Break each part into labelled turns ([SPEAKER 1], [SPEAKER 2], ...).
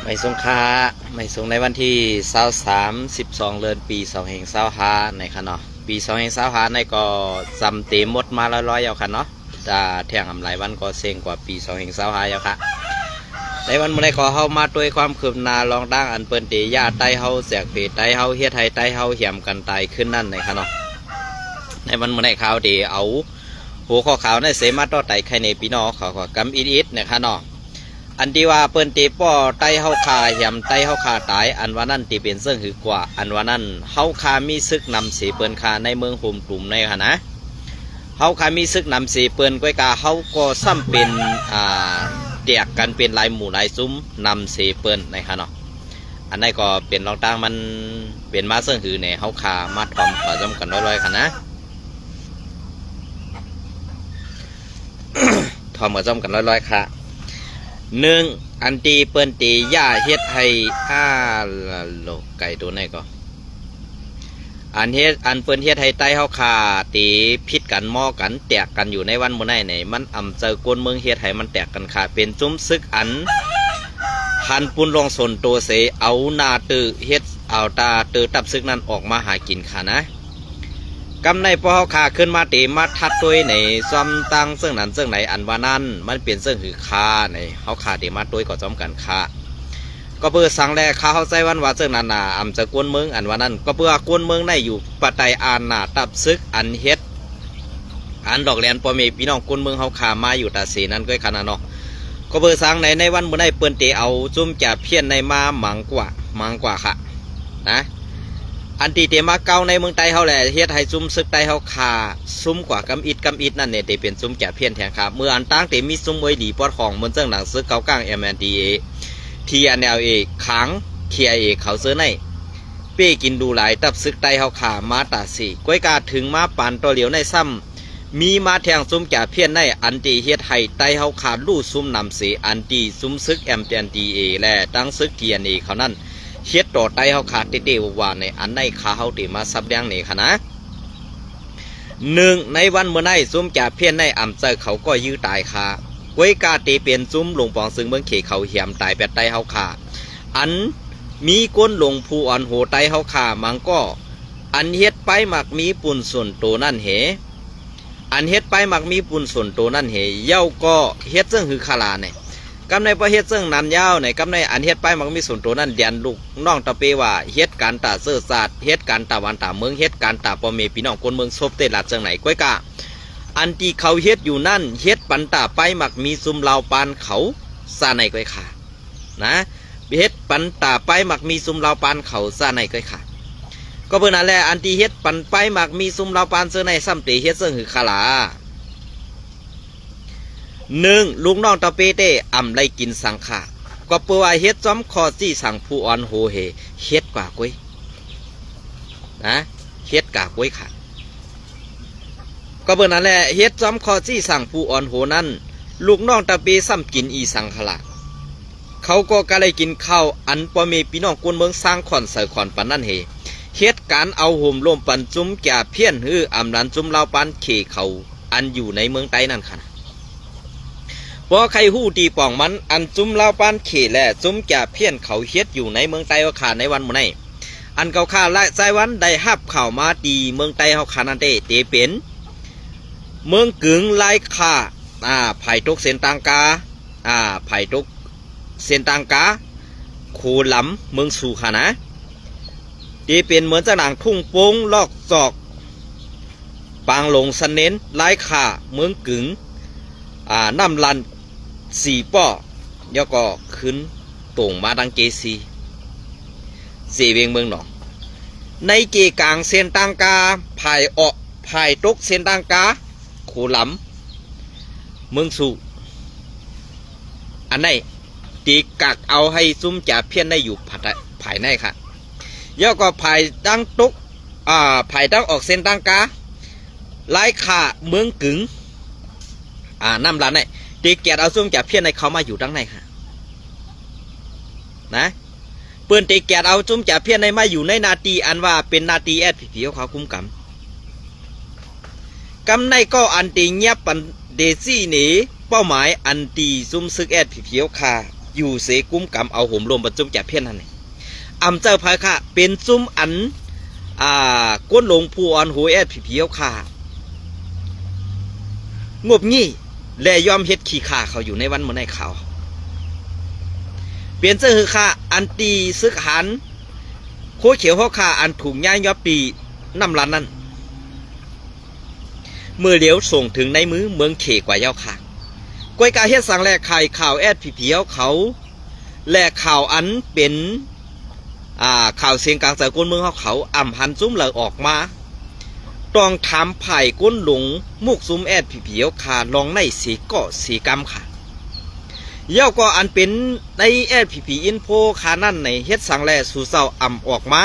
[SPEAKER 1] ไม่สงค่าไม่สงในวันที่23 12เดือนปี2525ในค่ะเนาะปี2525ในก็จำเต็มหมดมาร้อยๆเอาค่ะเนาะจะแท่งอำไรวันก็เซ็งกว่าปี2525เอาค่ะในวันมื้อนี้ก็เฮามาด้วยความคืบหน้าลองดังอันเปิ้นติญาติใต้เฮาแสกเพจใต้เฮาเฮ็ดให้ใต้เฮาเหี่ยมกันตายขึ้นนั่นในค่ะเนาะในวันมื้อนี้ข่าวที่เอาหัวข้อข่าวในเสมาต่อไตไข่ในพี่น้องเขาก็กำอิดๆนะคะเนาะอันที่ว่าเปิ้นตีป้อไตเฮาคาเหี่ยมไตเฮาคาตายอันว่านั่นตีเป็นเสื่องหือกว่าอันว่านั่นเฮาคามีซึกนำสีเปิ้นคาในเมืองหุมตุ่มในค่ะนะเฮาคามีซึกนำสีเปิ้นก้อยกาเฮาก็ซ้ำเป็นเตียกกันเป็นลายหมู่ลายซุ้มนำสีเปิ้นในค่ะเนาะอันนี้ก็เป็นรองต่างมันเป็นมาเสื่องหือเนี่ยเฮาคามาทอมประจำกันร้อยๆค่ะนะ ทอมประจำกันร้อยๆค่ะหนึ่งอันตีเปิ้นตีย่าเฮ็ดให้โลไก่ตัวไหนก็อันเฮ็ดอันเปิ้นเฮ็ดให้ใต้เฮาขาตีพิษกันหม้อกันแตกกันอยู่ในวันมื้อไหนมันอำเจอกวนเมืองเฮ็ดให้มันแตกกันขาเป็นจุ้มซึกอันหันปุนลองสนตัวเสเอาหน้าตื้อเฮ็ดเอาตาตื้อตับซึกนั้นออกมาหากินค่ะนะกำในพอเฮาขาขึ้นมาตีมาทัดด้วยในซ้อมตั้งซึ่งนั้นซึ่งไหนอันว่านั้นมันเปลี่ยนซึ่งคือคาในเฮาขาตีมาด้วยก็จ้อมกันคาก็เพื่อสั่งแลคาเฮาใจวันว่าซึ่งนั้นน่ะอำจะกวนเมืองอันว่านั้นก็เพื่อกวนเมืองในอยู่ปัตไตอานน่ะตับซึกอันเฮ็ดอันดอกแลนปอเมพี่น้องกวนเมืองเฮาขามาอยู่ตาสีนั้นก็ขนาดเนาะก็เพื่อสั่งในวันมื้อใดเปิ้นตีเอาจุ่มจับเพี้ยนในมาหมังกว่าค่ะนะอันที่เตมาเก่าในเมืองไต้เฮาแหละเฮ็ดให้ซุ้มซึกไต้เฮาคาซุ้มกว่ากำอิดนั่นเนี่ยเตเป็นซุ้มแก่เพี้ยนแทงคาเมื่ออันตั้งเตมีซุ้มไว้ดีปอดของเหมือนเจ้าหนังซึกเก่ากลาง MNDA TNLA ขัง KIA เขาเสื้อในเป้กินดูหลายตับซึกไต้เฮาคามาตาสีก้อยกาถึงมาปานตัวเหลียวในซ้ำมีมาแทงซุ้มแก่เพี้ยนในอันที่เฮ็ดให้ไต้เฮาคาลู่ซุ้มนำเสอันที่ซุ้มซึก MNDA และตั้งซึก TNA เขานั่นเฮ็ดต่อไตเฮาขาดเตว่าในอันในขาเฮาติมาซับแดงนี่ค่ะนะหนึ่งในวันเมื่อไหร่ซุ้มจ่าเพี้ยนในอำเจอเขาก็ยื้อตายคาไว้กาตีเปลี่ยนซุ้มหลวงปองซึ่งเมืองเขเขาเหี่ยมตายแปดไตเฮาขาอันมีก้นหลงผู้อ่อนโหไตเฮาขามังก็อันเฮ็ดไปมักมีปุ่นส่วนโตนั่นเหอันเฮ็ดไปมักมีปุ่นส่วนโตนั่นเหเย้าก็เฮ็ดซึ่งคือคาลาเนี่ยกำในประเฮ็ดซึ่งนันยาวในกำในอันเฮ็ดไปมันมีส่วนตัวนั้นเดียนลูกน้องตะเปว่าเฮ็ดการตาเสื้อศาสตร์เฮ็ดการตาวันตาเมืองเฮ็ดการตาปอเมพี่น้องคนเมืองซบเตลัดจังไหนก้อยกะอันที่เขาเฮ็ดอยู่นั่นเฮ็ดปันตาไปมักมีซุมลาวปานเขาซาในก้อยค่ะนะเฮ็ดปันตาไปมักมีซุมลาวปานเขาซาในก้อยค่ะก็เพื่อนั่นแหละอันที่เฮ็ดปันไปมักมีซุมลาวปานเสื้อในซ้ำเตเฮ็ดซึ่งคือคาลาหนึ่งลูกน้องตะเปเต้อำไรกินสังขาก็เปื่อเฮ็ดจ้อมคอจี้สั่งผู้อ่อนโหเฮเฮ็ดกว่ากุ้ยนะเฮ็ดกว่ากุ้ยค่ะก็เปื่อนั่นแหละเฮ็ดจ้อมคอจี้สั่งผู้อ่อนโหนั้นลูกน้องตะเปซ้ำกินอีสังขละเขาก็กะเลยกินข้าวอันปอเมพี่น้องกวนเมืองสร้างขอนใส่ขอนปันนั่นเฮเฮ็ดการเอาห่มลมปันจุ้มแก่เพี้ยนฮืออำนันจุ้มลาวปันเขเขาอันอยู่ในเมืองไต้นั่นค่ะพอใครหู้ตีป่องมันอันจุ้มเล่าปานเขและจุ้มแก่เพี้ยนเขาเฮ็ดอยู่ในเมืองไต้เฮาขาในวันมื้อนี้อันเก่าข้าและใจวันได้ฮับข่าวมาตีเมืองไต้เฮาขานั่นเตเป็นเมืองกึ่งไล่ข่าไผ่ตกเส้นต่างกาไผ่ตกเส้นต่างกาโคหลำเมืองสู่ค่ะนะเป็นเหมือนจะหนังทุ่งโป่งลอกจอกปางหลงสนเน้นไล่ข่าเมืองกึ่งน้ำลันสี่ป้อยก็ขึ้นตรงมาดังเกซีเสเวียงเมืองหนองในเกกลางเส้นต่างกาภายออกภายตกเส้นต่างกาโคหลำเมืองสู่อันไหนตีกักเอาให้ซุ้มจ่าเพี้ยนได้อยู่ภายในค่ะย่อก็ภายดังตกภายดังออกเส้นต่างกาไล่ขาเมืองกึ่งน้ำร้านเนี่ยตีแกดเอาซุ้มจับเพี้ยนในเขามาอยู่ดังในค่ะนะเปื่อนตีแกดเอาซุ้มจับเพี้ยนในมาอยู่ในนาทีอันว่าเป็นนาทีแอดผีเขาคุ้มกำในก็อันตีเงียบปันเดซี่หนีเป้าหมายอันตีซุ้มซึกแอดผีขา อยู่เสกุ้มกำเอาห่มลมบรรจุแก่เพี้ยนนั่นนี่อำเจ้าพายค่ะเป็นซุ่มอันก้นหลงผู้อ่อนหูแอดผีเค่ะงบงี้และยอมเฮ็ดขี้ข่าเขาอยู่ในวันเมื่อในข่าวเปลี่ยนเสื้อคือค่ะอันตีซึกหันโคเขียวเขาค่ะอันถูกย่ายยอบตีน้ำลันนั้นเมื่อเลี้ยวส่งถึงในมือเมืองเขกว่าเย้าค่ะกวยกาเฮ็ดสั่งแลกไข่ข่าวแอดผีเขาแลกข่าวอันเป็นข่าวเสียงกลางสากลเมืองเขาอ่ำหันซุ้มเหลือออกมาต้องถามไผ่ก้นหลงมุกซุ้มแอดผีค่ะลองในสีเกาะสีกำค่ะเย้าก็อันเป็นในแอดผีอินโฟขานั่นในเฮ็ดสั่งแลสู่เศร้าอ่ำออกมา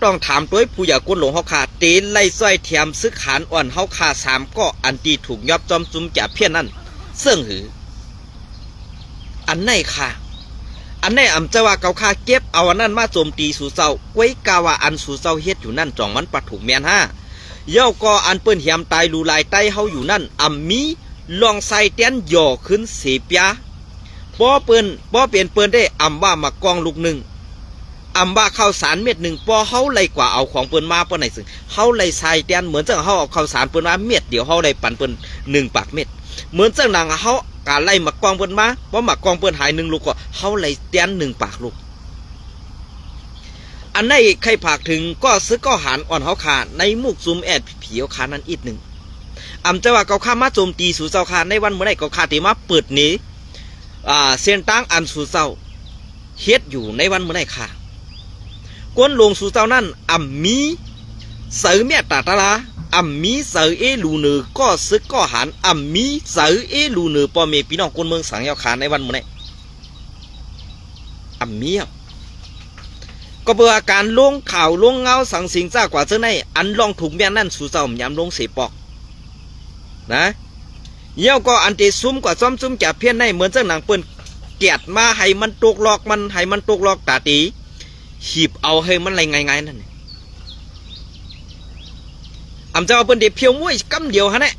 [SPEAKER 1] ต้องถามตัวผู้อยากก้นหลงเฮาขาเตนไล่ซ้อยเทียมซึกขานอ่อนเฮาขา3ก็อันตีถูกยอบจอมจุ่มจับเพี้ยนนั่นเสื่องหืออันไหนค่ะอันไหนอำจะว่าเกาคาเก็บเอาอันนั้นมาโจมตีสู่เศร้าไว้กาว่าอันสู่เศร้าเฮ็ดอยู่นั่นจ่องมันปะถูกแมนห้าเย้าก็อันเปิ้นเหียมตายรูลายใต้เฮาอยู่นั่นมีลองใส่เตียนย่อขึ้นเสียปยาป้อเปลี่ยนเปิ้นได้ว่ามากองลูกหนึ่งว่าข้าวสารเม็ดหนึ่งป้อเฮาเลยกว่าเอาของเปิ้นมาป้อไหนซึ่งเฮาเลยใส่เตียนเหมือนจังเฮาเอาข้าวสารเปิ้นมาเม็ดเดียวเฮาเลยปั่นเปิ้น1 ปากเม็ดเหมือนจังนางเฮาการไล่มากองเปิ้นมาเพราะมากองเปิ้นหาย1 ลูกก็เฮาเลยเตียน1 ปากลูกอันไหนใครผากถึงก็ซื้อก็หารอ่อนเฮาขาในมุกซุมแอดผีเฮาขานั้นอีกหนึ่งจะว่าเกาข้ามาโจมตีสู่เจ้าขาในวันเมื่อไรเกาข้าตีมาเปิดนี้เส้นตั้งอันสู่เจ้าเฮ็ดอยู่ในวันเมื่อไรค่ะก้นลงสู่เจ้านั่นมีเสือเมียตาตาลามีเสือเอลูเนอก็ซึกก็หารมีเสือเอลูเนอปอเมพี่น้องคนเมืองสังยาวขาในวันเมื่อไรมีก็เบื่อการลงข่าวลงเงาสังสิงจ้ากว่าเจ้าในอันลองถูกแม่นั่นสู่เจ้ายำลงเสปอกนะเย้าก็อันตีซุ่มกว่าซ้อมซุ่มจับเพี้ยนในเหมือนเจ้าหนังเปิ้นเกียดมาให้มันตกหลอกมันให้มันตกหลอกตาตีหีบเอาให้มันอะไรไงนั่นจะเอาเปิ้นเดียวเพียวมวยกำเดียวฮะเนี่ย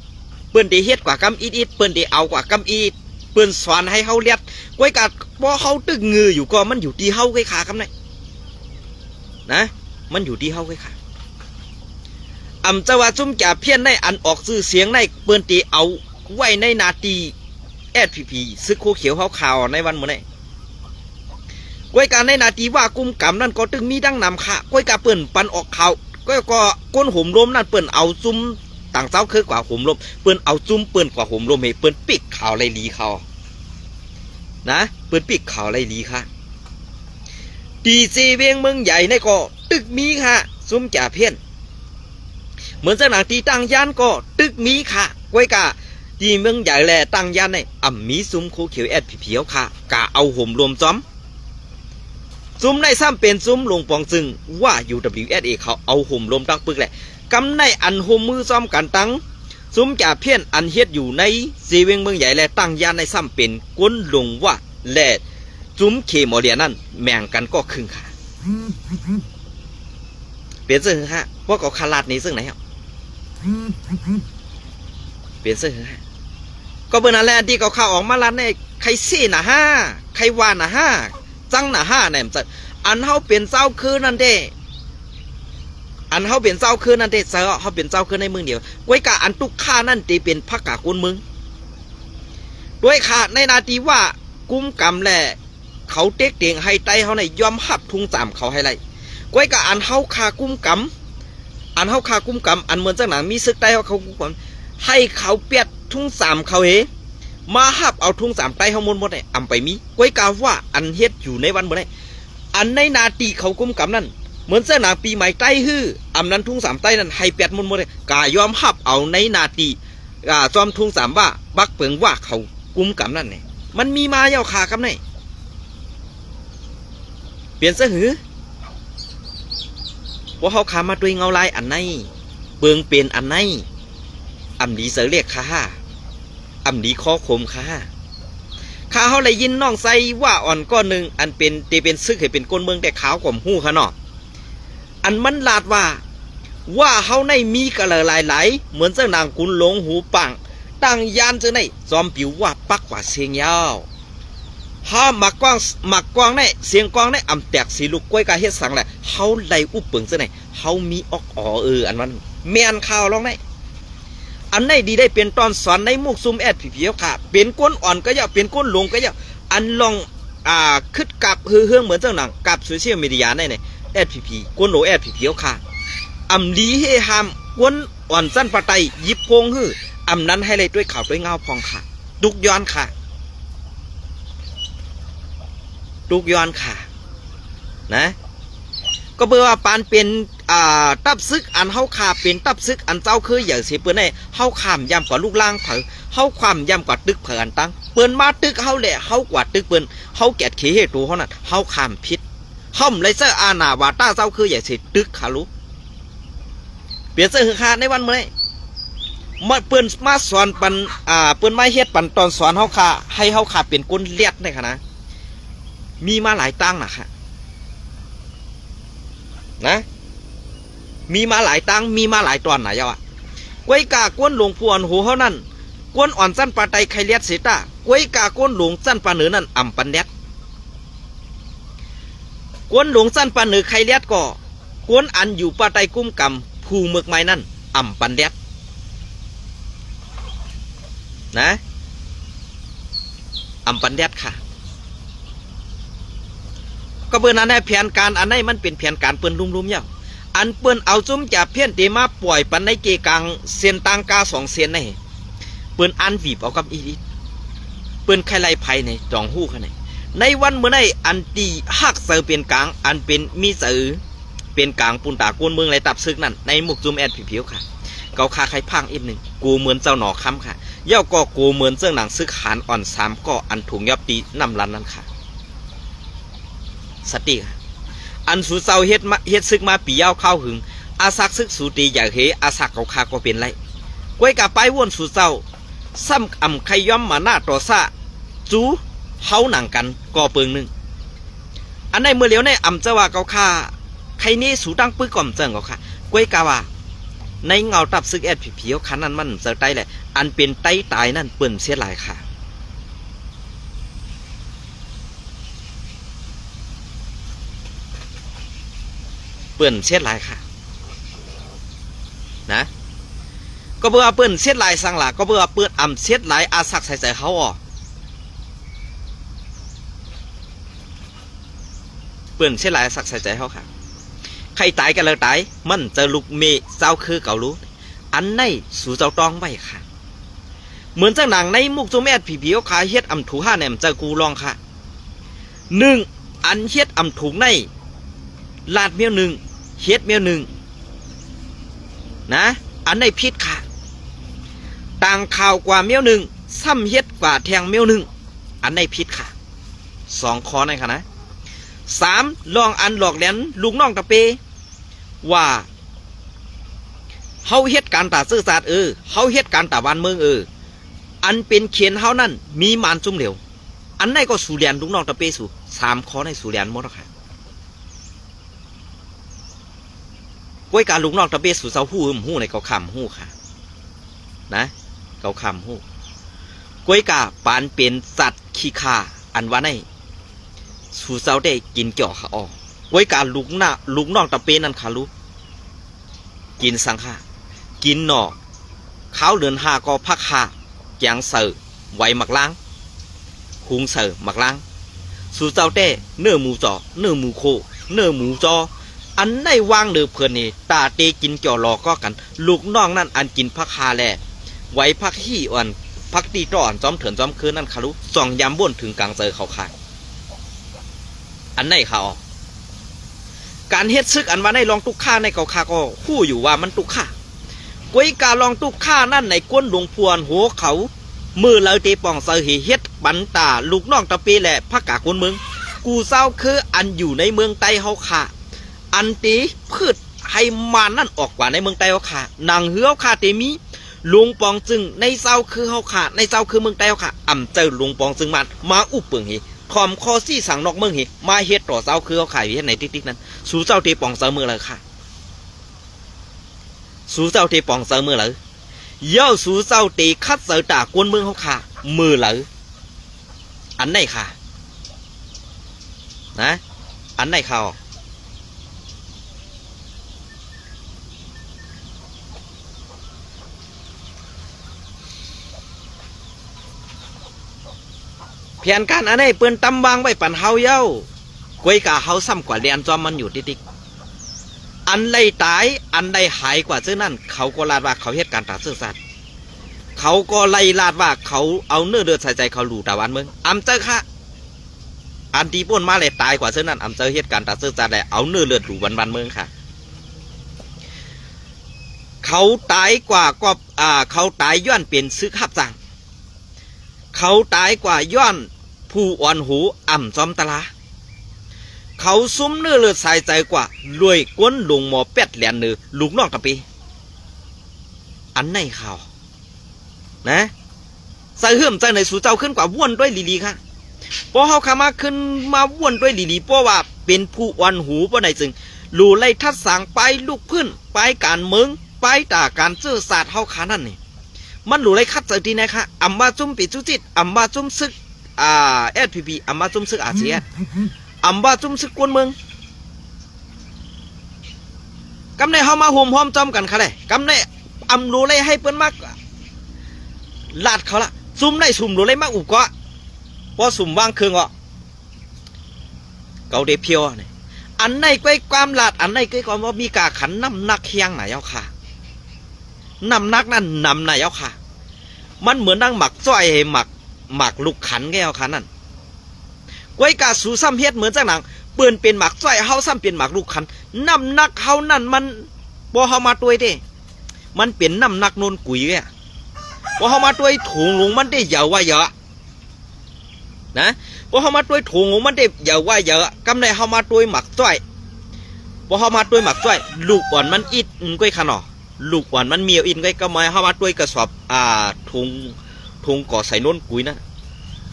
[SPEAKER 1] เปิ้นเดียวเฮ็ดกว่ากำอีดเปิ้นเดียวเอากว่ากำอีดเปิ้นสอนให้เฮาเลียดไว้กัดพอเฮาตึกงืออยู่ก็มันอยู่ที่เฮาไว้ขากำเนี่ยนะมันอยู่ที่เฮาไว้ขาจะว่าซุ่มจับเพี้ยนในอันออกซื้อเสียงในเปิ้นตีเอาไว้ในนาทีแอดพีซึกโคเขียวเขาข่าวในวันเมื่อไหร่ก้อยการในนาทีว่ากุมกำนั่นก็ตึงมีดังนำค่ะก้อยการเปิ้นปันออกข่าวก็ก้นห่มลมนั่นเปิ้นเอาซุ่มต่างเจ้าคือกว่าห่มลมเปิ้นเอาซุ่มเปิ้นกว่าห่มลมให้เปิ้นปิดข่าวไรลีเขานะเปิ้นปิดข่าวไรลีค่ะตีซีเวียงเมืองใหญ่ในก็ตึกมีค่ะซุ่มจ่าเพี้ยนเหมือนสนามตีตั้งยานก็ตึกมีค่ะก้อยกาที่เมืองใหญ่แลตั้งยานในมีซุ้มโคเขียวแอดผีค่ะกาเอาห่มรวมจ้อมซุ้มในซ้ำเป็นซุ้มลงปองจึงว่า UWSA เขาเอาห่มรวมตั้งปึกแหละกำในอันห่มมือซ้อมกันตั้งซุ้มจ่าเพี้ยนอันเฮ็ดอยู่ในซีเวียงเมืองใหญ่แลตั้งยานในซ้ำเป็นก้นลงว่าแลซุ้มเคมอเดียนั่นแม่งกันก็ครึ่งค่ะเปลี่ยนซึ่งฮะพวกเขาคาลาดนี้ซึ่งไหนครับเปลี่ยนซึ่งฮะก็เบอร์นั่นแหละที่เขาข่าวออกมาล้านในใครซี่นะฮะใครว่านะฮะจังนะฮะเนี่ยมันอันเขาเปลี่ยนเจ้าคืนนั่นเด้อันเขาเปลี่ยนเจ้าคืนนั่นเด้เจ้าเขาเปลี่ยนเจ้าคืนในเมืองเดียวไว้กะอันตุกข้านั่นตีเป็นพักกะคนเมืองด้วยขาดในนาทีว่ากุ้มกำแหละเขาเต็กเตียงให้ไตเขาในยอมหับทุงจามเขาให้ไรก้อยกับอันเฮาคากุ้มกำอันเฮาคากุ้มกำอันเหมือนจังหนังมีซึกไตเขากุ้มกำให้เขาเปียดทุ่ง3เขาเฮมาหับเอาทุ่ง3ไตเขาหมดเลยไปมีก้อยกาว่าอันเฮ็ดอยู่ในวันบ่ได้อันในนาทีเขากุ้มกำนั่นเหมือนจังหนังปีใหม่ไตฮื้อนั้นทุ่ง3ไตนั้นให้เปียดหมดเลยกายอมหับเอาในนาทีจอมทุ่ง3ว่าบักเปิงว่าเขากุ้มกำนั่นเนี่ยมันมีมาเย้าคากำไหนเปลี่ยนซะหือว่าเขาขามาด้วยเงาลายอันไหนเบืองเป็นอันไหนดีเสือเรียกข้าดีข้อคมข้าเขาเลยยินน้องใส่ว่าอ่อนก้อนหนึ่งอันเป็นตีเป็นซึกให้เป็นก้นเมืองแต่ขาวกว่าหู้ข้าเนาะอันมันลาดว่าเขาในมีกระเลยหลายเหมือนเจ้านางกุนหลงหูปัง ตั้งยานเจอในจอมปิวว่าปักว่าเสียงยาวห้าหมักกว้างในเสียงกว้างในอำแตกสีลูกกล้วยกาเฮ็ดสังแหละเฮาไล่อุปเปิงเจอในเฮามีออกอันมันแม่นข่าวลองในอันไหนดีได้เป็นตอนสอนในมุกซุมแอดผีๆค่ะเป็นก้นอ่อนก็อย่าเป็นก้นลงก็อย่าอันลองคึดกับเฮืองเหมือนเจ้าหนังกับโซเชียลมีเดียในแอดผีๆก้นโหลแอดผีๆค่ะอำลีเฮฮามก้นอ่อนสั้นปะไตยิบโพงฮื้ออำนั้นให้เลยด้วยข่าวด้วยเงาพองค่ะดุกย้อนค่ะดุกย้อนค่ะนะก็เบื่อว่าปานเป็นตับซึกอันเฮาขาเป็นตับซึกอันเจ้าคืออย่างเสียเปิ้นให้เฮาขามย่ำกว่าลูกล่างเผอเฮาความย่ำกว่าตึกเผออันตั้งเปิ้นมาตึกเฮาแหละเฮากว่าตึกเปิ้นเฮาแกดขี้เฮตูเฮานั่นเฮาขามพิษเฮาเลยเซออาณาว่าตาเจ้าคืออย่างเสียตึกขาลุเปลี่ยนเสื้อคือขาในวันมื้อมาเปิ้นมาสอนปันเปิ้นมาเฮ็ดปันตอนสอนเฮาขาให้เฮาขาเป็นก้นเลียดในค่ะนะมีมาหลายตั้งนะคะนะมีมาหลายตังมีมาหลายตอนไหนอ่ะกวยกากวนหลวงพวนหูเฮานั่นกวนอ่อนสั้นปลาไตไข่เลียดเสตากวยกากวนหลวงสั้นปลาเหนือนั่นอ่ำปันเลียดกวนหลวงสั้นปลาเหนือไข่เลียดก็กวนอันอยู่ปลาไตกุ้มกำภูเมือกไม้นั่นอ่ำปันเลียดนะอ่ำปันเลียดค่ะก็เปิ้นอันนี้แผนการอันนี้มันเป็นแผนการเปิ้นลุ่มๆเยาอันเปิ้นเอาจุ้มจับเพี้ยนเตมาปล่อยปันในเกกังเส้นตังกา2เส้นในเปิ้นอันวีบเอากับอีดิเปิ้นไข่ไล่ไผในจองหู้คั่นในวันเมื่อในอันตีฮักเซอเป็นกลางอันเป็นมีเซอเป็นกลางปุ่นตากวนเมืองไรตับซึกนั่นในหมุกจุ้มแอดผิวๆค่ะเกาคาไข่พังอีกหนึ่งกูเหมือนเจ้าหนอค้ำค่ะเย่าก็กูเหมือนเจ้าหนังซึกหานอ่อน3ก็อันถุงยับตีน้ำลันนั่นค่ะสติอันสูเศร้าเฮ็ดซึกมาปียาวเข้าหึงอาซักซึกสูตีอย่างเฮอาซักเขาคาก็เป็นไรกวยกับไปว่นสูเศร้าซ้ำอ่ำไขย้อมมาหน้าต่อซาจูเฮาหนังกันก็เปิงหนึ่งอันในเมื่อเลี้ยวในอ่ำจะว่าเขาคาใครนี่สูตั้งปื้ก่อมเจิงเขาคากวยกาว่าในเงาตับซึกแอดผีๆขันนั้นมันเจอไตแหละอันเป็นไตตายนั่นเปิ่นเสียหลายค่ะเปื่อนเช็ดลายค่ะนะก็เบื่อเปื่อนเช็ดลายสังหลักก็เบื่อเปื่อนอ่ำเช็ดลายอาสักใส่เขาอ่อเปื่อนเช็ดลายสักใส่เขาค่ะใครตายกันเลยตายมันจะลุกเมเจ้าคือเก่ารู้อันในสู่เจ้าตองไว้ค่ะเหมือนเจ้าหนังในมุกโจแม่ผีๆขาเฮ็ดอ่ำถูห้าแหนมเจ้ากูลองค่ะ1อันเฮ็ดอ่ำถูในลาดเมียว1เฮ็ดเมียว1นะอันในพิษค่ะต่างข่าวกว่าเมียว1ซ้ำเฮ็ดกว่าแทงเมียว1อันในพิษค่ะ2ข้อในค่ะนะ3ลองอันหลอกแหลนลูกน้องตะเปว่าเฮาเฮ็ดการตาซื่อสัตย์เฮาเฮ็ดการตาบ้านเมืองอันเป็นเขียนเฮานั่นมีมานจุ่มเหลวอันในก็สูเรียนลูกน้องตะเปสู่3ข้อในสูเรียนหมดค่ะกวยการลุกนอกตะเบสู่เสาหู้ในเขาคำหู้ค่ะนะเขาคำหู้กวยกาปานเป็นสัตว์ขี้ข่าอันว่าในสู่เสาได้กินเกี่ยวค่ะกวยการลุกนอกตะเบนั่นค่ะลูกกินสังค่ะกินหนอกข้าวเลือนหาก็พักหาแกงเสือไว้หมักล้างหุงเสือหมักล้างสู่เสาได้เนื้อหมูจ่อเนื้อหมูโคเนื้อหมูจ่ออันในวางเดือเพื่อนนี่ตาเตกินเกี่ยวรอก็กันลูกน้องนั่นอันกินพักคาแลไว้พักขี้อ่อนพักตีต่ออ่อนจอมเถื่อนจอมคืนนั่นคารุส่องยำบ่นถึงกลางเจอเขาขายอันในเขาการเฮ็ดซึกอันว่าในลองตุกข้าในเขาคาก็คู่อยู่ว่ามันตุกข้ากวยการลองตุกข้านั่นในก้นหลวงพวนหัวเขามือเลยเตป่องเสยเฮ็ดบันตาลูกน้องตะเปแหละพักกาคนเมืองกูเศร้าคืออันอยู่ในเมืองไต้เขาขาอันตีพืชให้มานั่นออกกว่าในเมืองไต้เขาขาหนังเหือขาเตมีลุงปองจึงในเศร้าคือเขาขาในเศร้าคือเมืองไต้เขาขาอ่ำเจอลุงปองจึงมาอุบเปิงเหทอมคอซี่สั่งนอกเมืองเหมาเฮ็ดต่อเศร้าคือเขาขายเฮ็ดในติ๊กนั้นสู่เจ้าเตปองเสมอเลยค่ะสู่เจ้าเตปองเสมอเลย เย้าสู่เจ้าตีคัดเสือตากวนเมืองเขาขามือเหลืออันไหนค่ะนะอันไหนเขาเพียนการอันไหนเปิ้นตำวางไว้ปั่นเฮาเย้ากวยกะเฮาซ้ำกว่าเรียนจอมมันอยู่ติ๊กอันใดตายอันใดหายกว่าเจ้านั่นเขาก็ลาดว่าเขาเหตุการณ์ตาซื่อสัตย์เขาก็ไล่ลาดว่าเขาเอาเนื้อเดือดใส่ใจเขาหลู่ตะวันเมืองอำเจอค่ะอันที่ป่นมาเลยตายกว่าเจ้านั่นอำเจอเหตุการณ์ตาซื่อสัตย์เลยเอาเนื้อเลือดหลู่วันเมืองค่ะเขาตายกว่าก็เขาตายย้อนเปลี่ยนซื้อขับสั่งเขาตายกว่าย้อนผู้อ่อนหูอ่ำจอมตะลาเขาซุ้มเนื้อเลือดใส่ใจกว่ารวยก้นลงหมอเป็ดแหลนเนื้อลูกน้องกะปีอันไหนข่าวนะใส่เหื่อมใจในสู่เจ้าขึ้นกว่าว่วนด้วยลีค่ะเพราะเขาขามาขึ้นมาว่วนด้วยลีเพราะว่าเป็นผู้อ่อนหูเพราะไหนจึงรูไล่ทัดสางไปลูกพื้นไปการเมืองไปตาการเจื้อศาสตร์เขาขานั่นนี่มันรูไล่คัดเจอดีนะคะอัมมาจุ่มปีจุจิตอัมมาจุ่มซึกSPP อัมมาจุ่มซึกอาเซียนอัมบาจุ่มซึกกวนเมืองกำในเฮามาห่มห้อมจอมกันค่ะเลยกำในอำรู้เลยให้เปิ้นมากลาดเขาละซุ่มได้ซุ่มรู้เลยมากอุกก็พอซุ่มวางเครื่องก็เกาเดเพียวนี่อันในก้อยความลาดอันในก้อยความว่ามีกาขันน้ำหนักเคียงไหนเอาค่ะน้ำหนักนั่นนำไหนเอาค่ะมันเหมือนนั่งหมักจ้อยหมักลูกขันแก้วค่ะนั่นก้อยกาสู่ซ้ำเฮ็ดเหมือนจังหนังเปื่อนเป็นหมักจ้อยเฮาซ้ำเป็นหมักลูกขันน้ำหนักเฮานั่นมันบ่เฮามาตัวเด้มันเป็นน้ำหนักนนกุยอ่ะบ่เฮามาตัวถุงลงมันได้ยาวว่าเยอะนะบ่เฮามาตัวถุงลงมันได้ยาวว่าเยอะกำในเฮามาตัวหมักจ้อยบ่เฮามาตัวหมักจ้อยลูกอ่อนมันอิดก้อยขะหนอลูกอ่อนมันเมียวอินก้อยก็มาเฮามาตัวกระสอบถุงก่อใส่นนกุยนะ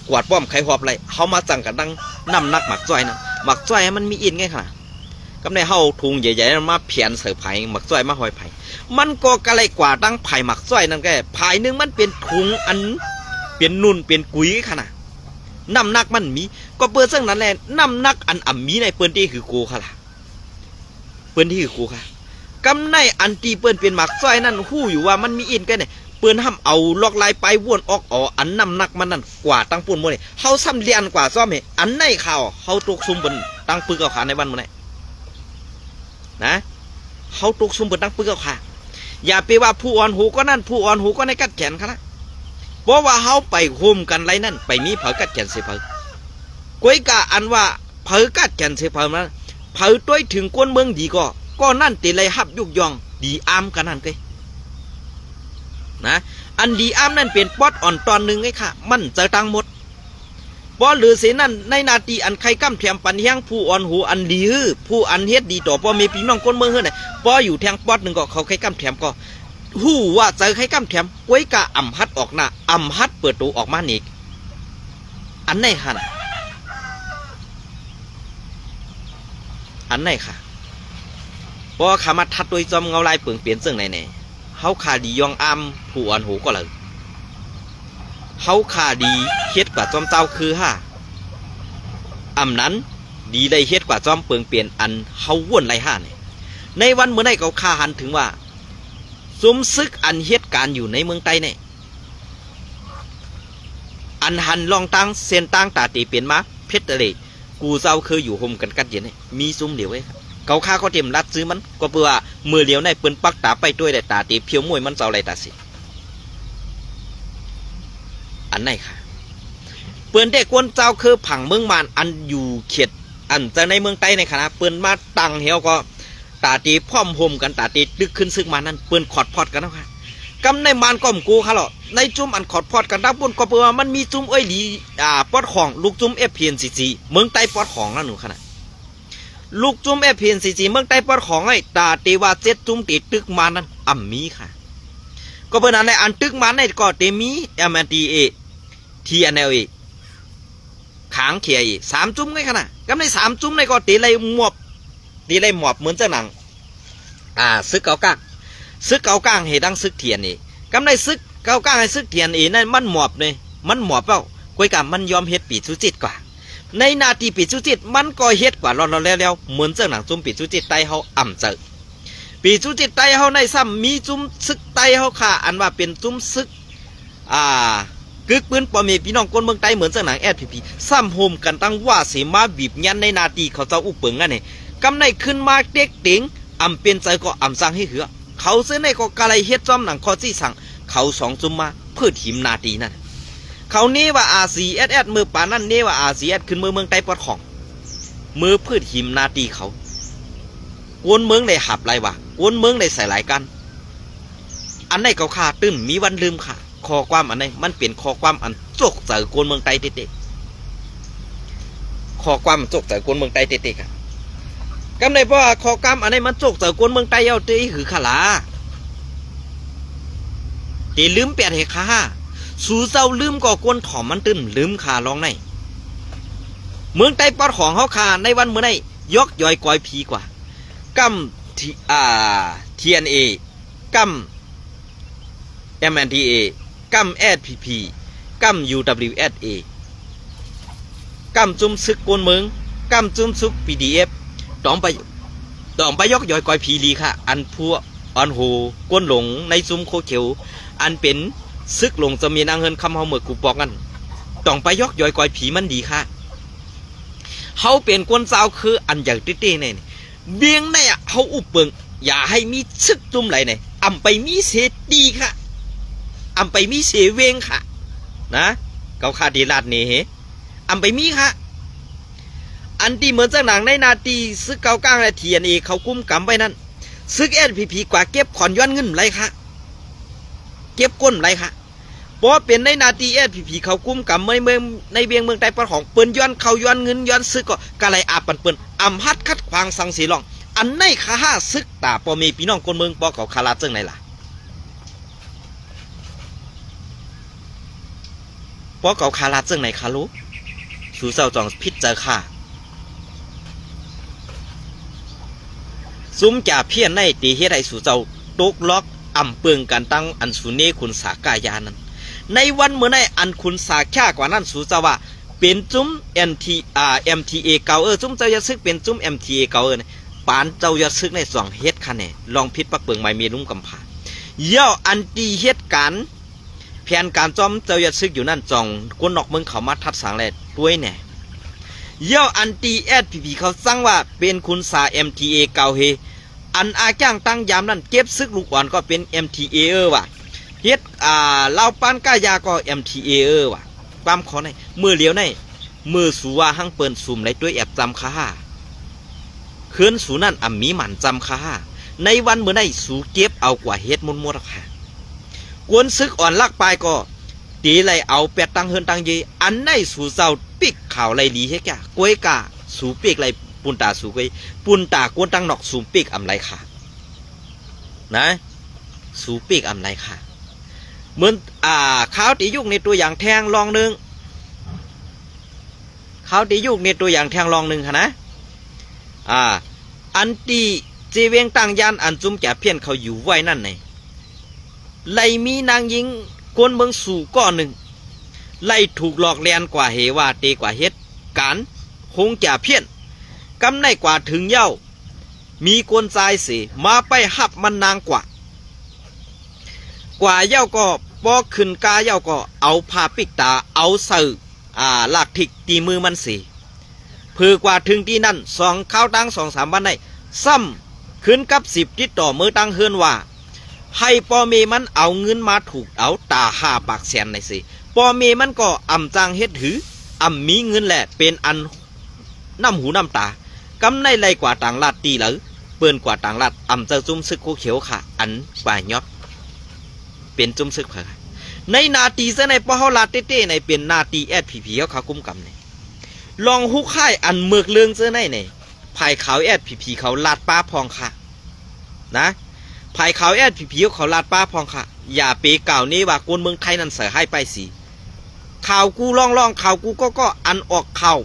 [SPEAKER 1] กวาดป้อมไข่หอบอะไรเขามาสั่งกันดังน้ำนักหมักจ้อยนะหมักจ้อยมันมีอินไงค่ะกำในเฮาทุงใหญ่ๆมาเพียนเสือไผ่หมักจ้อยมาหอยไผ่มันก็กระไรกว่าดังไผ่หมักจ้อยนั่นแกไผ่นึงมันเป็นถุงอันเป็นนุ่นเป็นกุยค่ะนะน้ำนักมันมีก็เปิดซึ่งนั้นแหละน้ำนักอันอ่ำมีในเปิ้นที่คือกูค่ะล่ะเปิ้นที่คือกูค่ะกำในอันตีเปิ้นเป็นหมักจ้อยนั่นหู้อยู่ว่ามันมีอินกันเนี่ยเปิ้นห้ามเอาลอกลายไปวนออกอันน้ำหนักมันนั่นกว่าตั้งปุ่นโมเนี่ยเฮาซ้ำเลียนกว่าซ้อมเหอันในข่าวเฮาตกซุ่มบนตั้งปึกเอาขาในวันโมเนี่ยนะเฮาตกซุ่มบนตั้งปึกเอาขาอย่าไปว่าผู้อ่อนหูก็นั่นผู้อ่อนหูก็ในกัดแขนค่ะนะเพราะว่าเฮาไปโฮมกันไรนั่นไปมีเผากัดแขนเสียเผากวยกะอันว่าเผากัดแขนเสียเผานะเผาต้วยถึงก้นเมืองดีก็นั่นตีไรหับยุกยองดีอามกันนั่นเกยนะอันดีอ้ามนั่นเป็นป๊อดอ่อนตอนหนึ่งไงค่ะมันจะตังหมดพอหรือเสนั่นในนาทีอันใครกั้มแถมปันแห้งผู้อ่อนหูอันดีฮื้อผู้อันเฮ็ดดีต่อพอมีพี่น้องคนเมืองเฮื้อไหนพออยู่แทงป๊อดหนึ่งก็เขาใครกั้มแถมก็หู้ว่าเจอใครกั้มแถมไว้กะอ่ำฮัดออกหน้าอ่ำฮัดเปิดตัวออกมาหนีอันไหนค่ะอันไหนค่ะพอขามาทัดโดยจอมเงาลายเปลืองเปลี่ยนเสื่องไหนเฮาขาดียองอ้ํผู้อ่อนหูก็เลยเฮาขาดีเฮ็ดกว่าจอมเจ้าคือนั้นดีได้เฮ็ดกว่าจอมเปิงเปลี่ยนอันเฮาว่นไรเนี่ยในวันเมื่อไหร่เขาคาหันถึงว่าสมซึกอันเฮ็ดการอยู่ในเมืองใต้เนี่ยอันหันลองตั้งเส้นตั้งตาตีเปลี่ยนมาเพชรเลยกูเจ้าคืออยู่ห่มกันกัดเย็นเนี่ยมีซุ้มเดียวไว้เขาฆ่าเขาเตรียมรัดซื้อมันก็เพื่อมือเลี้ยวในปืนปักตาไปด้วยแต่ตาตีเพียวมวยมันเจ้าไรตาสิอันไหนค่ะปืนเด็กคนเจ้าคือผังเมืองมานอันอยู่เขียดอันจะในเมืองใต้ในคณะปืนมาตังเหี่ยวก็ตาตีพร้อมห่มกันตาตีดึกขึ้นซึ่งมานั่นปืนขอดพอดกันนะค่ะกำในมานก้มกูค่ะหรอในจุ่มอันขอดพอดกันดับปุ่นก็เพื่อมันมีจุ่มเอ้ยดีปอดของลูกจุ่มFPNCCเมืองใต้ปอดของนั่นหนูขนาดลูกจุ่มFPNCCเมืองใต้ปอดของไอ้ตาตีว่าเจ็ดจุ่มตีตึกมานั้นอ่ำมีค่ะก็เพื่อนั้นในอันตึกมาในก็เตมี MNDA TNLA ขางเขีย3จุ่มไงขนาดกำใน3จุ่มในก็ตีไรหมอบเหมือนเจ้าหนังซึกเกาก้างซึกเกาก้างเหดังซึกเทียนนี่ กำในซึกเก้าก้าให้ซึกเทียนเอนั่นมันหมอบเลยมันหมอบเป้ากวยกะมันยอมเฮ็ดปีสุจิตกว่าในนาทีปีสุจิตมันก็เฮ็ดกว่าเราแล้วเหมือนเจ้าหนังจุ่มปีสุจิตไตเฮาอ่ำเจอปีสุจิตไตเฮาในซ้ำมีจุ่มซึกไตเฮาค่ะอันว่าเป็นจุ่มซึกกึกปืนปอมีพี่น้องคนเมืองไต้เหมือนเจ้าหนังSPPซ้ำโฮมกันตั้งว่าเสมาบีบยันในนาทีเขาเจ้าอุปเปิงนั่นเองกำในขึ้นมาเด็กติ๋งอำเป็นใจก็อำสั่งให้เหือเขาซื้อในก็กะไรเฮ็ดจอมหนังคอซี่สั่งเขาสองจุ่มมาเพื่อทีมนาทีนั่นเขานี่ว่าRCSSมือป่านั่นนี่ว่า RCS ขึ้นมือเมืองไต้ปอดของมือพืชหิมนาตีเขากวนเมืองในหับไรวะกวนเมืองในใส่หลายกันอันไหนเขาขาตื้นมีวันลืมค่ะคอความอันไหนมันเปลี่ยนคอความอันโจกใส่กวนเมืองไต้เตะคอความมันโจกใส่กวนเมืองไต้เตะค่ะกำในเพราะคอความอันไหนมันโจกใส่กวนเมืองไต้เอาเตะหือขลาเตลืมเปลี่ยนเหตุค่ะสู่เจ้าลืมก็กวนถ่อมมันตื้นลืมขาลองในเมืองไต้ปอดของเขาขาในวันเมื่อไหร่ยกย่อยกอยพีกว่ากำTNA กำ MNDA กำ SPP กำ UWSA กำจุ่มซึกกวนเมืองกำจุ่มซึก PDF ดองไปยกย่อยกอยพีลีค่ะอันพัวอันโหกวนหลงในซุ้มโคเขียวอันเป็นซึกลงจะมีนางเฮินคำเฮาเมื่อกูบอกกันต้องไปยกย่อยกอยผีมันดีค่ะเฮาเป็นกวนสาวคืออันอย่างเต้ๆเนี่ยเบียงในเฮาอุบเปิงอย่าให้มีซึกจุ่มไหลเนี่ยอำไปมีเสดีค่ะอำไปมีเสเวงค่ะนะเกาคาดีลาดนี่อำไปมีค่ะอันที่เหมือนเจ้าหนังในนาทีซึกเกาก้างและTNAเขากุ้มกำไว้นั่นซึกSPPกว่าเก็บขอนย้อนเงินไรค่ะเก็บก้นไรค่ะเพราะเป็นในนาทีSPPเขากุ้มกับเมืองในเบียงเมืองไต้ปอดของเปิ้นย้อนเขาย้อนเงินย้อนซึกก็กะไรอาปันเปิ้นอำฮัดคัดขวางสังสีลองอันในข้าห้าซึกตาปอมีพี่น้องคนเมืองปอเขาคาราจึงไหนล่ะปอเขาคาราจึงไหนคารู้สู่เจ้าจองพิษเจอค่ะซุ้มจ่าเพี้ยนในตีเฮ็ดให้สู่เจ้าตกล็อกอำเปิงกันตั้งอันสุเนคุณสากายานั้นในวันเมื่อในอันคุณสาแค่กว่านั้นสู่เจ้าว่าเป็นจุ้ม MTA เก่าจุ้มเจ้าจะซึกเป็นจุ้ม MTA เก่าปานเจ้าจะซึกในสองเฮ็ดคะแนนลองพิษปักเปิงไม่มีนุ่มกำผาเย่าอันตีเฮ็ดการแผนการจอมเจ้าจะซึกอยู่นั่นจองคนนอกเมืองเขามาทัดสังแลด้วยแน่เย่าอันตี SPP เขาสร้างว่าเป็นคุณสา MTA เก่าเฮอันอาจ้างตั้งยามนั่นเก็บซึกลูกอ่อนก็เป็น MTA ว่ะเฮ็ดเล่าปานก้ายาก็ MTA ว่ะความขอในมือเลี้ยวในมือสูว่าหั่งเปิ้นซุ่มในด้วยแอบจำค่าเขื่อนสูนั่นอ่ำมีหมันจำค่าในวันเมื่อในสูเก็บเอากว่าเฮ็ดมุนมัวค่ะกวนซึกอ่อนลักปลายก็ตีไหลเอาแปดตังเฮินตังเยอันในสูเจ้าปิกข่าวไหลลีเฮ็ดแก่กล้วยกาสูปิกไหลปุนตาสูกวยปุนตากวนตังนอกสูปิกอำไรค่ะนะสูปิกอำไรค่ะเหมือนข้าวตียุกในตัวอย่างแทงลองหนึ่งข้าวตียุกในตัวอย่างแทงลองหนึ่งค่ะนะอันตีเจเวงตั้งยานอันจุ่มแก่เพี้ยนเขาอยู่ไว้นั่นไงไล่มีนางยิงกวนเมืองสู่ก้อนหนึ่งไล่ถูกหลอกเลียนกว่าเหว่าเตกว่าเฮ็ดการคงแก่เพี้ยนกำในกว่าถึงเย้ามีกวนใจสิมาไปหับมันนางกว่าเย้าก็ปอขึ้นกาเย้าก็เอาผ้าปิกตาเอาเสือหลักถิกตีมือมันสิเพื่อกว่าถึงที่นั่นสองข้าวตั้ง2-3 วันในซ้ำขึ้นกับ10ติดต่อมือตั้งเฮือนว่าให้ปอเมมันเอาเงินมาถูกเอาตา5 ปากแสนในสิปอเมมันก็อำจางเฮ็ดหืออำมีเงินแหละเป็นอันน้ำหูน้ำตากำในไรกว่าต่างลาดตีหรือเปิ้นกว่าต่างลาดอำเจ้าจุ่มซึกโคเขียวค่ะอันป่ายยอดเป็นจุ่มซึกค่ะในนาตีซะในปอเฮาลาดเต้ๆในเป็นนาตีSPPเขากุ้มกำในลองฮุกค่ายอันเมือกเลืองซะในภายขาวSPPเขาลาดป้าพองค่ะนะภายขาวSPPเขาลาดป้าพองค่ะอย่าเปเก่านี้ว่ากวนเมืองไทยนั่นเสือให้ไปสิข่าวกูล่องข่าวกูก็อันออกข่าว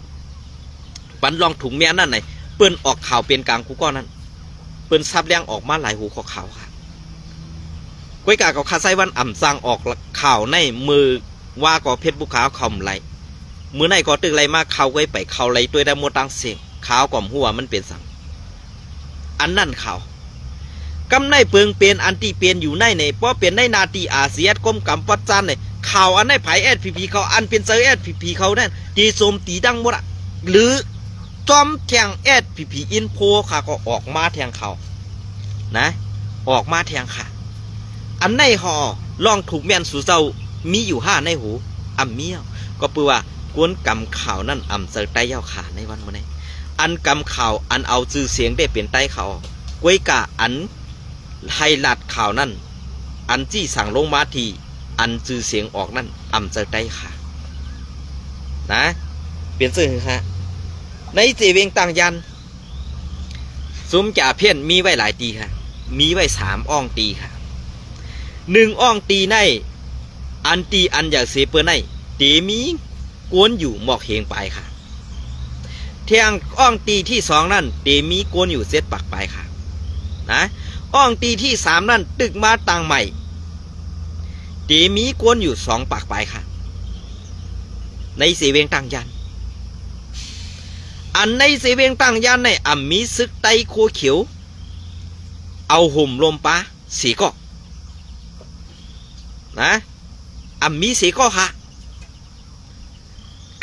[SPEAKER 1] ปันลองถุงแม่นั่นไหนเปิ้นออกข่าวเป็นกลางกูก็นั่นเปิ้นซับแรงออกมาหลายหูขอข่าวค่ะ ก้อยกาก็คาไซวันอ่ำสร้างออกข่าวในมือว่าก็เพชรบุขาวคำไรมือในก็ตึกไรมาเขาไว้ไปเขาไรตัวได้โมตังเสียงขาวก่อมหัวมันเป็นสังอันนั่นเขากำในเปิงเปลี่ยนอันที่เปลี่ยนอยู่ในเพราะเปลี่ยนในนาทีอาเซียนก้มกำปัจจันในข่าวอันในไผ่SPPเขาอันเป็นเซอร์SPPเขานั่นตีโจมตีดังหมดอะหรือจอมแทงSPPอินโฟค่ะก็ออกมาแทงเขานะออกมาแทงค่ะอันในห่อลองถูกแมนสู่เจ้ามีอยู่5ในหูอ่ำเมียวก็เปื่อว่ากวนกำข่าวนั่นอ่ำเสอไตเย้าขาในวันมื้อนี้อันกำข่าวอันเอาชื่อเสียงได้เป็นไตเขากวยกะอันไฮไลท์ข่าวนั่นอันจี้สั่งลงมาทีอันชื่อเสียงออกนั่นอ่ำเสอไตค่ะนะเปลี่ยนชื่อฮะในเจเวงต่างยันซุ้มจ่าเพี้ยนมีไว้หลายตีค่ะมีไว้3อ่องตีค่ะ1อ่องตีในอันตีอันอยากเสเปื้อในเตมีกวนอยู่หมอกเหงไปค่ะเทียงอ่องตีที่2นั่นเตมีกวนอยู่เซตปักไปค่ะนะอ่องตีที่3นั่นตึกมาต่างใหม่เตมีกวนอยู่2ปักไปค่ะในเสเวงต่างยันอันในเสเวงตั้งยันในอ่ำมีซึกไตโคเขียวเอาห่มลมปะสีก็นะอ่ำมีสีก็ค่ะ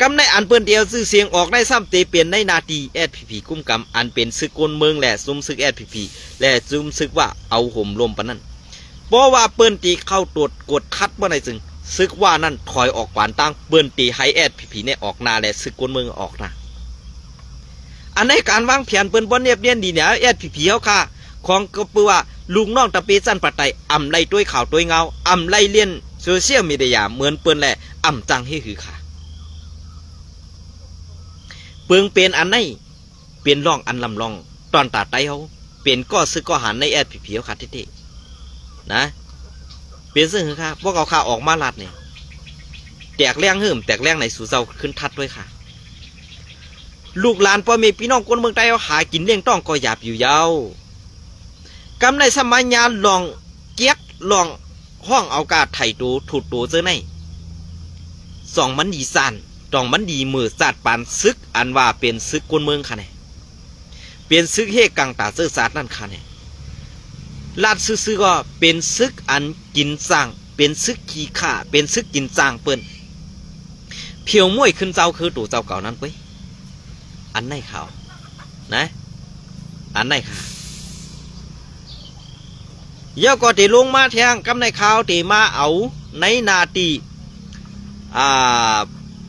[SPEAKER 1] กำในอันเปิ้นเดียวซื้อเสียงออกได้ซ้ำเตเปลี่ยนในนาทีSPPกุ้มกำอันเป็นซึกกลเมืองและซุ่มซึกSPPและซุ่มซึกว่าเอาห่มลมปะนั่นเพราะว่าเปิ้นตีเข้าตรวจกดคัดเมื่อไหร่จึงซึกว่านั่นถอยออกกวานตั้งเปิ้นตีให้SPPเนี่ยออกนาและซึกกลเมืองออกนาอันในการวางแผนเปิ้นบ่เนียบเนียนดีเนี่ยSPPเฮาค่ะของก็เปื้อว่าลุงน้องตะเปจันปัตไตอ่ำไล่ด้วยข่าวด้วยเงาอ่ำไล่เลียนโซเชียลมีเดียเหมือนเปิ้นแหละอ่ำจังให้คือค่ะเปิงเป็นอันไหนเป็นร่องอันลำลองตอนตาไตเฮาเป็นก็ซึกก็หันในSPPเฮาค่ะทิๆนะเป็นซึ่งคือค่ะพวกเอาข่าวออกมาลัดเนี่ยแตกแรงหื่มแตกแรงในสู่เจ้าขึ้นทัดด้วยค่ะลูกหลานพ่อแม่พี่น้องคนเมืองใต้เอาหากินเลี้ยงต้องก็หยาบอยู่ยาวกำในสมัยยานลองเกียกลองห้องเอากาไถ่ตูถูดตูเจอในสองมันดีสั่นตองมันดีมือศาสตร์ปานซึกอันว่าเป็นซึกคนเมืองค่ะเนี่ยเป็นซึกเฮกังตาเสื้อศาสตร์นั่นค่ะเนี่ยลาดซื้อก็เป็นซึกอันกินสร้างเป็นซึกขี้ข่าเป็นซึกกินสร้างเปิ้นเพียวม้วยขึ้นเจ้าคือตู่เจ้าเก่านั้นเว้ยอันไหนข่าวนะอันไหนค่ะเยอะก็ตีลงมาแทงกำในข่าวตีมาเอาในนาตี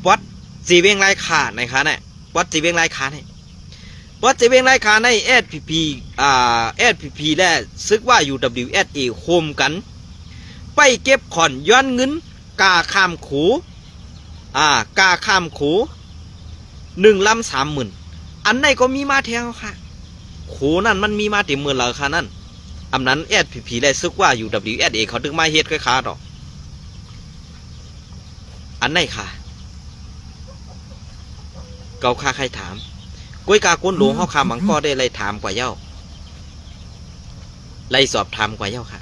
[SPEAKER 1] วัดสีเวียงไรขาในค่ะเนี่ยวัดสีเวียงไรขาเนี่ยวัดสีเวียงไรขาในSPP SPP และซึกว่า UWSA โฮมกันไปเก็บขอนย้อนเงินกาข้ามขูกาข้ามขู1 ลำ 30,000อันไหนก็มีมาแทงค่ะโขนั่นมันมีมาเต็มเมืองแล้วค่ะนั่นอำนั้น SPP และซึกว่า UWSA เขาถึงมาเฮ็ดค่อยขาดอกอันไหนค่ะเกาค่าใครถามก้วยกาก้นหลวงเฮาคามังก็ได้ไล่ถามกว่าเย้าไล่สอบถามกว่าเย้าค่ะ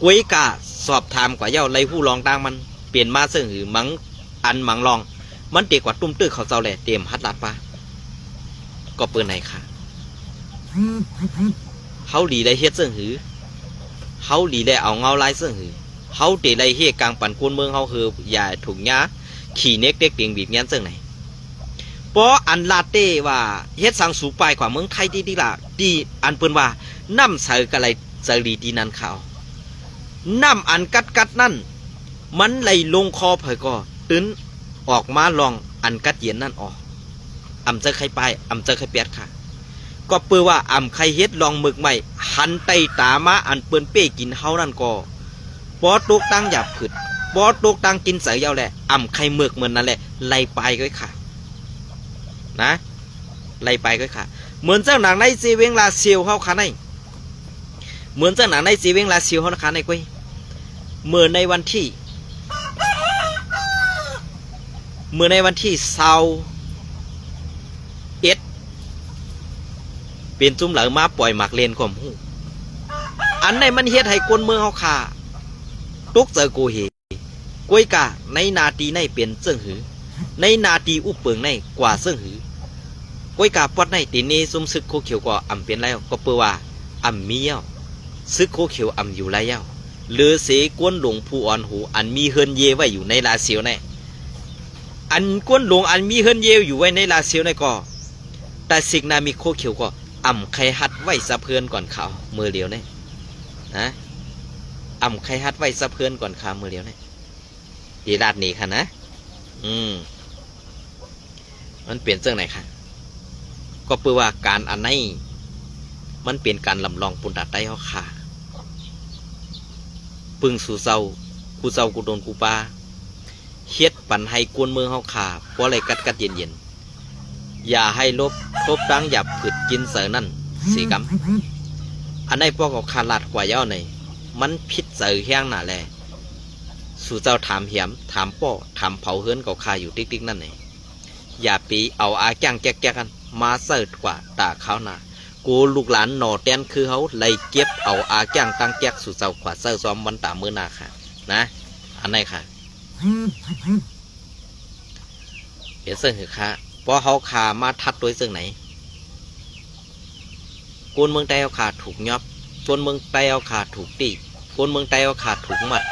[SPEAKER 1] ก้วยกาสอบถามกว่าเย้าไล่ผู้รองต่างมันเปลี่ยนมาซึ่งหือมังอันมังรองมันเด็กกว่าตุ้มตื้อเขาเจ้าแหละเตรียมฮัดลัดปะก็เปิดไหนค่ะเฮาหลีได้เฮ็ดซึ่งหือเฮาหลีได้เอาเงาลายซึ่งหือเฮาเตะได้เฮ็ดกลางปั่นคนเมืองเฮาคืออย่าถูกยาขี่เน็กเด็กเตียงบีบเงี้ยซึ่งไหนเพราะอันลาเต้ว่าเฮ็ดสังสูปลายกว่าเมืองไทยดีล่ะดีอันเปิ้นว่าน้ำใส่กะไรใส่ดีดีนั่นเขาน้ำอันกัดนั่นมันไหลลงคอเผยก็ตื้นออกมาลองอันกัดเย็นนั่นออกอำเจอใครไปอำเจอใครเปียดค่ะก็เปื้อว่าอำใครเฮ็ดลองหมึกใหม่หันไตตามาอันเปิ้นเป้กินเฮานั่นก็ปอตกตั้งหยาบขึ้นปอตกตั้งกินเสือยาวแหละอำใครหมึกเหมือนนั่นแหละไล่ไปก็ค่ะนะไล่ไปก็ค่ะเหมือนเจ้าหนังในซีเวงลาเซียวเฮาค่ะในเหมือนเจ้าหนังในซีเวงลาเซียวเฮาค่ะในก้อยเมื่อในวันที่21เป็นจุ่มเหลือมาปล่อยหมักเลนข่มหูอัน นในมันเฮ็ดให้คนเมืองเฮาขาตุกเจอกูเฮกวยกาในนาทีในเป็นเจิ้งหือในนาทีอุปเปิงในกว่าเจิ้งหือกวยกาปอดในตีนี้ซุ่มซึกโคเขียวก็อำเป็นแล้วก็เปื้อว่าอำมีเย้าซึกโคเขียวอำอยู่ไรเย้าหรือเสกวนหลวงผู้อ่อนหูอันมีเฮินเยไว้อยู่ในลาเสียวในอันกวนหลวงอันมีเฮินเยอยู่ไว้ในลาเสียวในก็แต่สิ่งนามีโคเขียวก็อำใครหัดไว้สะเพื่อนก่อนเขามือเดียวเนี่ยนะอำใครหัดไว้สะเพื่อนก่อนเขามือเดียวเนี่ยดีลาดนี่ค่ะนะมันเปลี่ยนเรื่องไหนค่ะก็เพื่อว่าการอันไหนมันเปลี่ยนการลำลองปุนดัดได้เขาค่ะปึงสู่เจ้ากูเจ้ากูโดนกูปาเฮ็ดปั่นให้กวนเมืองเขาขาเพราะอะไรกัดเย็นอย่าให้ลบทบตั้งหยับผืดกินเสือนั่นสีกำอันในพวกเขาขาลาดกว่าเย้าในมันพิษเสือแห้งหนาแลสู่เจ้าถามเหียมถามป้อถามเผาเฮือนเขาขาอยู่ติ๊กนั่นเองอย่าปีเอาอาแกงแก๊กกันมาเสิร์ฟกว่าตาเขาหนากูลูกหลานหน่อแตนคือเขาเลยเก็บเอาอาแกงตั้งแก๊กสู่เจ้ากว่าเสิร์ฟซ้อมวันตามือนาค่ะนะอันไหนค่ะเดี๋ยวเสิร์ฟค่ะพอเขาขามาทัดด้วยเสื่องไหนคนเมืองไต้เอาขาถูกยับคนเมืองไต้เอาขาถูกตีคนเมืองไต้เอาขาถูกมัด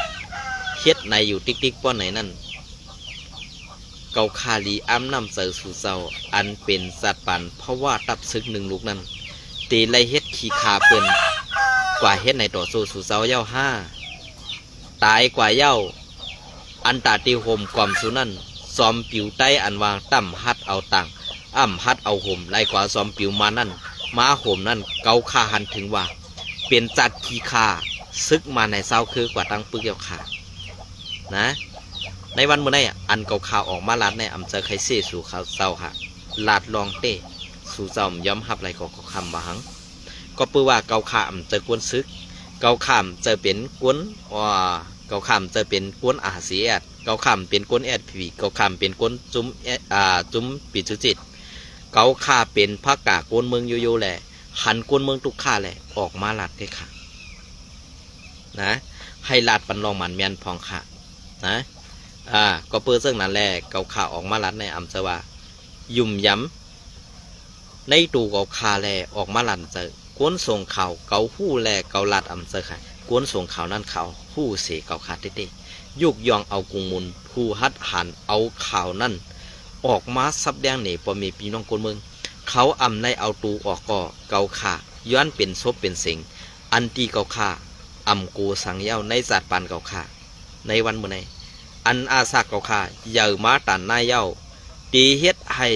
[SPEAKER 1] เฮ็ดในอยู่ติ๊กป้อนไหนนั่นเกาคาลีอ้ำนำเสือสู่เจ้าอันเป็นสัตว์ปันเพราะว่าตับซึกหนึ่งลูกนั้นตีไล่เฮ็ดขี้ขาเปิ่นกว่าเฮ็ดในต่อสู้สู่เจ้าเย้าห้าตายกว่าเย้าอันตาตีห่มความสุนั่นซอมปิวใต้อันวางตั้มฮัดเอาตังอ้ำฮัดเอาห่มไล่กว่าซอมปิวมานั่นม้าห่มนั่นเกาคาหันถึงว่าเป็นจัดขี้ขาซึกมาในเศร้าคือกว่าตั้งปึกเย้าขานะในวันเมื่อไงอันเก่าข่าวออกมาลาดในอำเภอไคเซ่สู่ข่าวเศร้าค่ะลาดลองเต้สู่เจ้าย้อมหับไรก็คำบาหังก็เปื้อว่าเก่าข่ามเจอกวนซึกเก่าข่ามเจอเป็นกวนเก่าข่ามเจอเป็นกวนอาเซียดเก่าข่ามเป็นกวนแอดพีเก่าข่ามเป็นกวนจุ้มปิดจุจิตเก่าข่าเป็นภาคกากวนเมืองโยแหละหันกวนเมืองทุกข่าแหละออกมาลาดได้ค่ะนะให้ลาดปันลองหมันเมียนพองค่ะนะก็เปิดเรื่องนั้นแหละเกาข่าออกมาลัดในอัมเสว่ายุ่มย้ำในตูเกาข่าแลออกมาลันเจอกวนส่งข่าวเกาหู้แลเกาลัดอัมเสค่ะกวนส่งข่าวนั่นข่าวหู้เสเกาขาดเต้ยุกยองเอากุงมุนผู้ฮัดหันเอาข่าวนั่นออกมาซับแดงเหน่ปอมีปีน้องคนเมืองเขาอำในเอาตูออกก่อเกาข่าย้อนเป็นซบเป็นเสียงอันตีเกาข่าอำกูสังเย้าในศาสตร์ปานเกาข่าในวันเมื่อไหร่อันอาสาเกาข่าเยอะมาตันนายเย้าตีเฮ็ดให้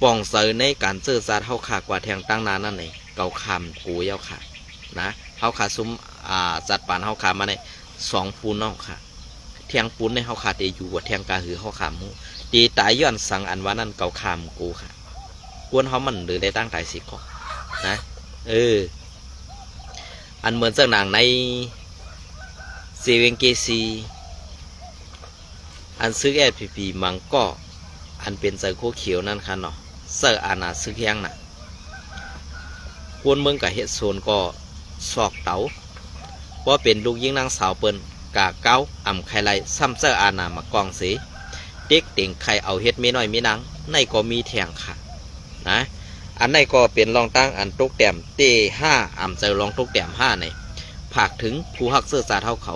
[SPEAKER 1] ป่องเสยในการเสื่อสารเฮาขากว่าแทงตั้งนานนั่นเองเกาคำกูเย้าค่ะนะเฮาขาซุ้มจัดปานเฮาขามาใน2ปูนน้องค่ะแทงปูนในเฮาขาตีอยู่ว่าแทงกาหือเฮาขามูตีตายย้อนสั่งอันว่านั่นเกาคำกูค่ะกวนเฮามันหรือได้ตั้งตายสิก็นะอันเหมือนเสื้อหนังในเซเว่นเกซีอันซื้อFPPมังก็อันเป็นเสือโคเขียวนั่นค่ะเนาะเสืออาณาซื้อแข้งน่ะควรเมืองกับเฮ็ดโซนก็ซอกเต๋าเพราะเป็นลูกยิงนางสาวเปิ้นกาเก้าอ่ำไข่ไรซ้ำเสืออาณามากองสีเด็กเต่งไข่เอาเฮ็ดไม่น้อยไม่นางในก็มีแทงค่ะนะอันในก็เป็นรองตั้งอันตกแต้มเต้5อ่ำเสือรองตกแต้ม5ในผากถึงผู้ฮักเสื้อสาเท่าเขา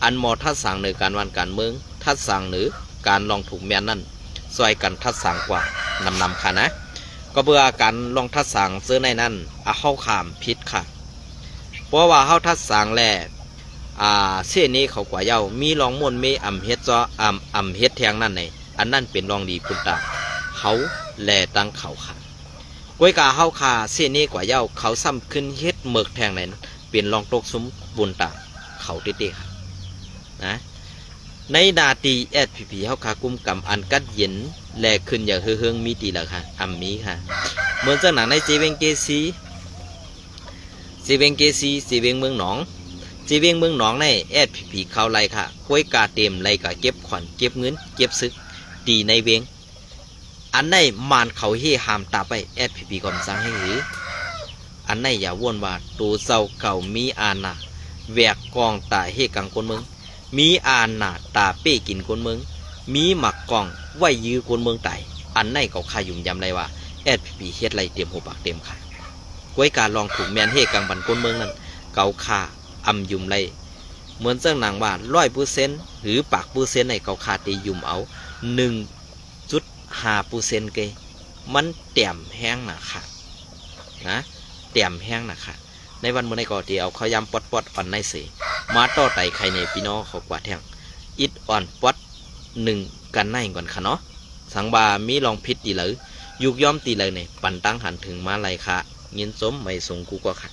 [SPEAKER 1] อันมอทัดสั่งในการวันการเมืองทัดสั่งหรือการลองถูกแมนนั่นซอยกันทัดสั่งกว่านำค่ะนะก็เบื่อการลองทัดสั่งซื้อในนั้นเข้าขามพิษค่ะเพราะว่าเข้าทัดสั่งแหละเส้นนี้เขากว่าเย้ามีลองมวนมีอ่ำเฮ็ดจ้ออ่ำเฮ็ดแทงนั่นในอันนั่นเป็นลองดีปุ่นตาเขาแหล่ตั้งเขาค่ะกวยกาเข้าขาเส้นนี้กว่าเย้าเขาซ้ำขึ้นเฮ็ดเมือกแทงนั้นเป็นลองตกซุ้มบุญตาเขาเต้ๆค่ะนะในนาตีFPPเฮาขากุมกำอันกัดเย็นแลขึ้นอย่างเฮืองมีตีละค่ะอัมมีค่ะเหมือนเจ้าหนังในจีเวงเกซีจีเวงเมืองหนองจีเวงเมืองหนองในFPPเข้าไล่ค่ะกล้วยกาเต็มไล่กะเก็บขวัญเก็บเงินเก็บซึกตีในเวงอันในมานเขาเฮหามตาไปFPPกำสังให้หรือ อันไหนอย่าว่นว่าตูเจ้าเก่ามีอาณาแวกกองตาเฮกังคนเมืองมีอาณาตาเป้กินคนเมืองมีหมักกองไว้ยื้อคนเมืองไตอันไหนก็ขยุ่มยำไรว่าแอดพีเฮ็ดไรเตรียมหัวปากเต็มค่ะกวยการลองถูกแมนเฮกังบันคนเมืองนั้นเกาคาอำยุ่มไรเหมือนเจ้าหนังว่า100%หรือปาก%ในเกาคาตียุ่มเอา1.5%เกมันเตี่ยมแห้งนะค่ะนะเตี่ยมแห้งนะค่ะในวันเมื่อในก่อที่เอาเขายำปอดอ่อนในเสมาต่อไตไข่ในพี่น้องเขากว่าแท่งอิดอ่อนปอด1กันในก่อนค่ะเนาะสังบามีลองพิษตีเลยยุกย่อมตีเลยเนี่ยปั่นตั้งหันถึงมาไรค่ะยินสมไม่สงกูก็ค่ะ